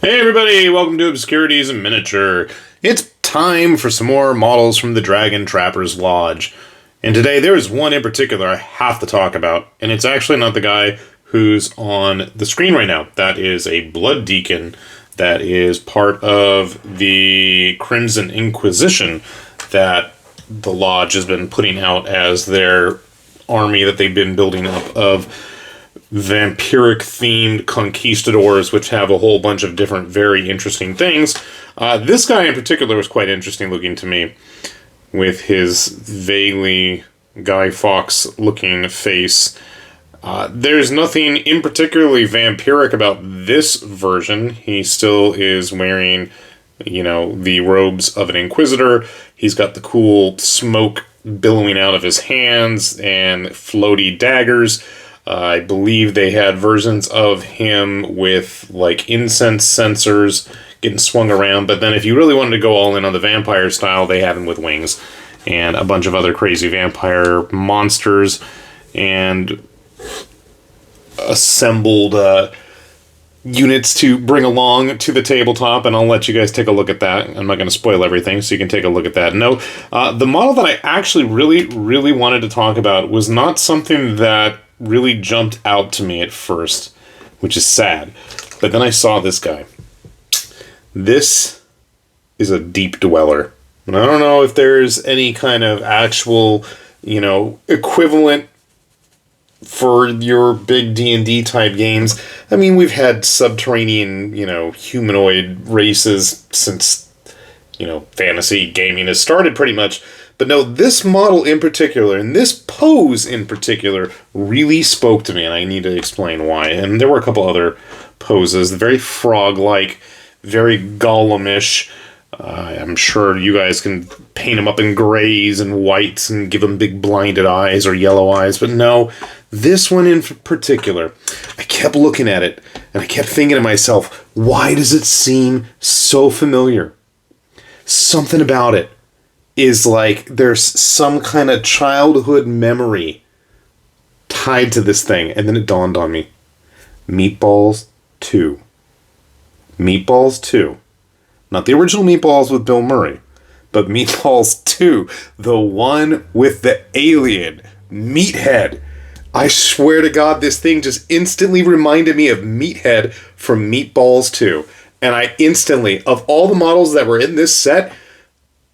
Hey everybody, welcome to Obscurities in Miniature. It's time for some more models from the Dragon Trapper's Lodge. And today there is one in particular I have to talk about, and it's actually not the guy who's on the screen right now. That is a Blood Deacon that is part of the Crimson Inquisition that the Lodge has been putting out as their army that they've been building up of vampiric-themed conquistadors, which have a whole bunch of different, very interesting things. This guy in particular was quite interesting looking to me, with his vaguely Guy Fawkes-looking face. There's nothing in particularly vampiric about this version. He still is wearing, the robes of an Inquisitor. He's got the cool smoke billowing out of his hands and floaty daggers. I believe they had versions of him with, incense sensors getting swung around. But then if you really wanted to go all in on the vampire style, they had him with wings. And a bunch of other crazy vampire monsters. And assembled units to bring along to the tabletop. And I'll let you guys take a look at that. I'm not going to spoil everything, so you can take a look at that. No, the model that I actually really wanted to talk about was not something that really jumped out to me at first, which is sad. But then I saw this guy. This is a Deep Dweller. And I don't know if there's any kind of actual, equivalent for your big D&D type games. I mean, we've had subterranean, humanoid races since, fantasy gaming has started pretty much. But no, this model in particular, and this pose in particular, really spoke to me, and I need to explain why. And there were a couple other poses, very frog-like, very Gollum-ish. I'm sure you guys can paint them up in grays and whites and give them big blinded eyes or yellow eyes, but no, this one in particular, I kept looking at it, and I kept thinking to myself, why does it seem so familiar? Something about it is like there's some kind of childhood memory tied to this thing. And then it dawned on me. Meatballs 2. Meatballs 2. Not the original Meatballs with Bill Murray, but Meatballs 2. The one with the alien Meathead. I swear to God, this thing just instantly reminded me of Meathead from Meatballs 2. And I instantly, of all the models that were in this set,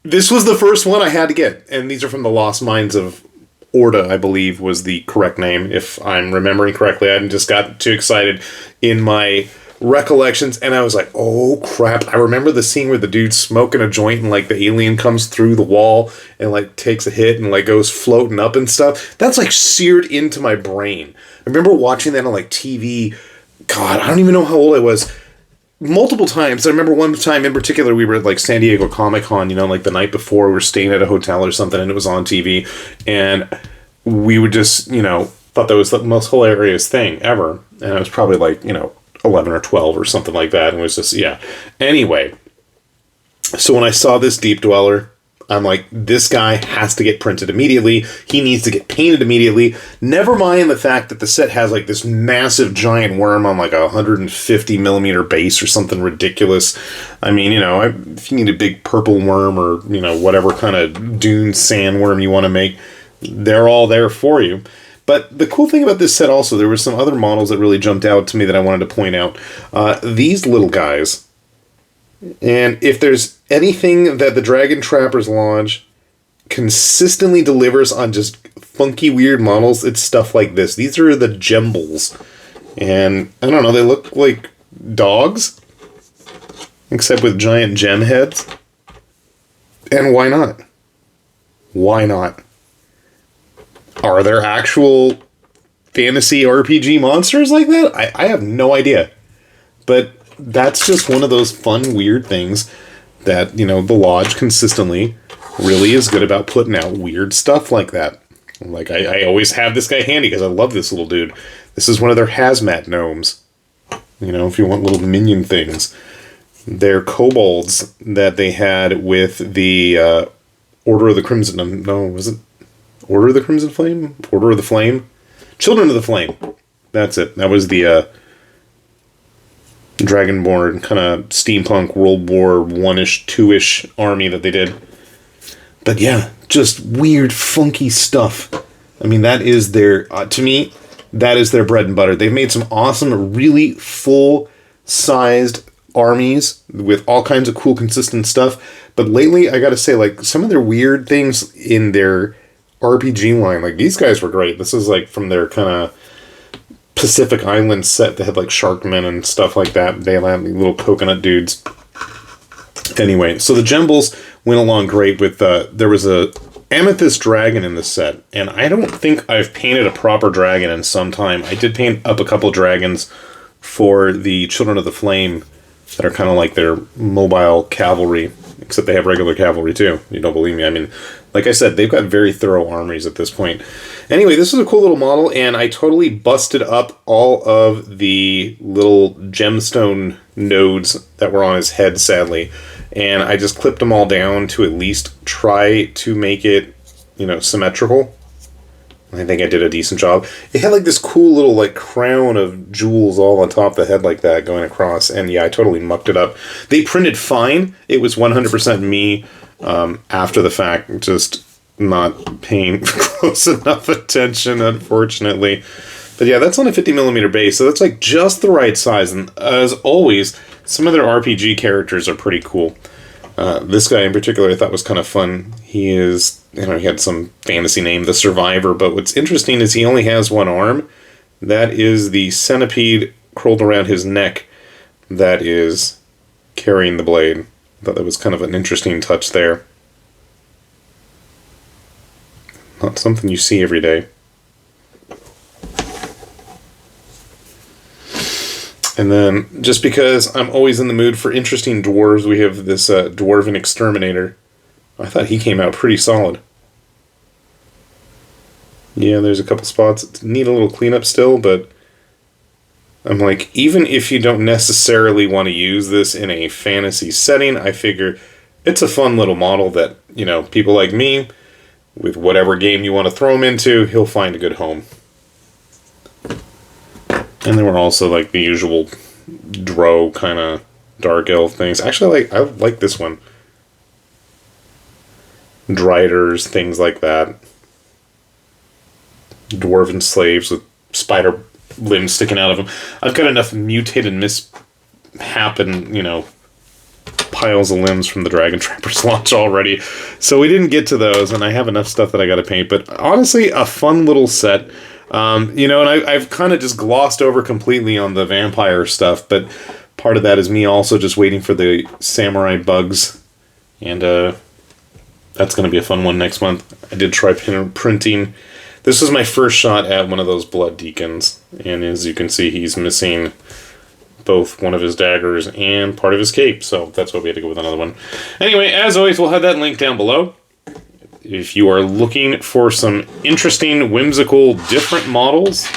this was the first one I had to get, and these are from the Lost Mines of Orda, I believe was the correct name, if I'm remembering correctly. I just got too excited in my recollections, and I was like, oh crap, I remember the scene where the dude's smoking a joint, and the alien comes through the wall, and takes a hit, and goes floating up and stuff. That's seared into my brain. I remember watching that on TV, God, I don't even know how old I was, multiple times. I remember one time in particular, we were at San Diego Comic-Con, the night before, we were staying at a hotel or something, and it was on TV, and we would just, thought that was the most hilarious thing ever, and I was probably 11 or 12 or something like that, and it was just, yeah. Anyway, so when I saw this Deep Dweller, I'm like, this guy has to get printed immediately. He needs to get painted immediately. Never mind the fact that the set has this massive giant worm on a 150 millimeter base or something ridiculous. I mean, if you need a big purple worm or, whatever kind of dune sandworm you want to make, they're all there for you. But the cool thing about this set also, there were some other models that really jumped out to me that I wanted to point out. These little guys. And if there's anything that the Dragon Trapper's Lodge consistently delivers on just funky, weird models, it's stuff like this. These are the Gembles. And, I don't know, they look like dogs, except with giant gem heads. And why not? Why not? Are there actual fantasy RPG monsters like that? I have no idea. But that's just one of those fun, weird things that, the Lodge consistently really is good about putting out weird stuff like that. I always have this guy handy because I love this little dude. This is one of their hazmat gnomes. If you want little minion things. They're kobolds that they had with the Order of the Crimson... No, was it Order of the Crimson Flame? Order of the Flame? Children of the Flame. That's it. That was the Dragonborn kind of steampunk World War One-ish, two-ish army that they did. But yeah, just weird, funky stuff. I mean, that is their, to me, that is their bread and butter. They've made some awesome, really full-sized armies with all kinds of cool, consistent stuff. But lately, I gotta say, like, some of their weird things in their RPG line, like, these guys were great. This is, like, from their kind of Pacific Island set that had, like, Sharkmen and stuff like that. They had little coconut dudes. Anyway, so the Gembles went along great with, there was a Amethyst Dragon in the set, and I don't think I've painted a proper dragon in some time. I did paint up a couple dragons for the Children of the Flame that are kind of like their mobile cavalry, except they have regular cavalry too. You don't believe me? I mean, like I said, they've got very thorough armies at this point. Anyway, this is a cool little model, and I totally busted up all of the little gemstone nodes that were on his head, sadly. And I just clipped them all down to at least try to make it, you know, symmetrical. I think I did a decent job. It had like this cool little like crown of jewels all on top of the head like that going across. And yeah, I totally mucked it up. They printed fine. It was 100% me after the fact, just not paying close enough attention, unfortunately. But yeah, that's on a 50mm base, so that's like just the right size. And as always, some of their RPG characters are pretty cool. This guy in particular I thought was kind of fun. He is, you know, he had some fantasy name, the Survivor, but what's interesting is he only has one arm. That is the centipede curled around his neck that is carrying the blade. I thought that was kind of an interesting touch there. Not something you see every day. And then, just because I'm always in the mood for interesting dwarves, we have this Dwarven Exterminator. I thought he came out pretty solid. Yeah, there's a couple spots that need a little cleanup still, but I'm like, even if you don't necessarily want to use this in a fantasy setting, I figure it's a fun little model that, you know, people like me, with whatever game you want to throw him into, he'll find a good home. And there were also like the usual Drow kind of dark elf things. Actually, I like this one. Driders, things like that. Dwarven slaves with spider limbs sticking out of them. I've got enough mutated mishap and, you know, piles of limbs from the Dragon Trappers launch already. So we didn't get to those, and I have enough stuff that I got to paint. But honestly, a fun little set. You know, and I've kind of just glossed over completely on the vampire stuff, but part of that is me also just waiting for the samurai bugs, and that's going to be a fun one next month. I did try printing. This was my first shot at one of those blood deacons, and as you can see, he's missing both one of his daggers and part of his cape, so that's why we had to go with another one. Anyway, as always, we'll have that link down below. If you are looking for some interesting, whimsical, different models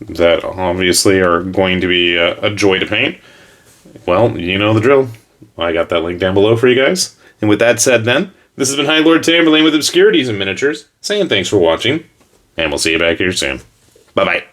that obviously are going to be a joy to paint, well, you know the drill. I got that link down below for you guys. And with that said then, this has been High Lord Tamberlane with Obscurities and Miniatures, saying thanks for watching, and we'll see you back here soon. Bye-bye.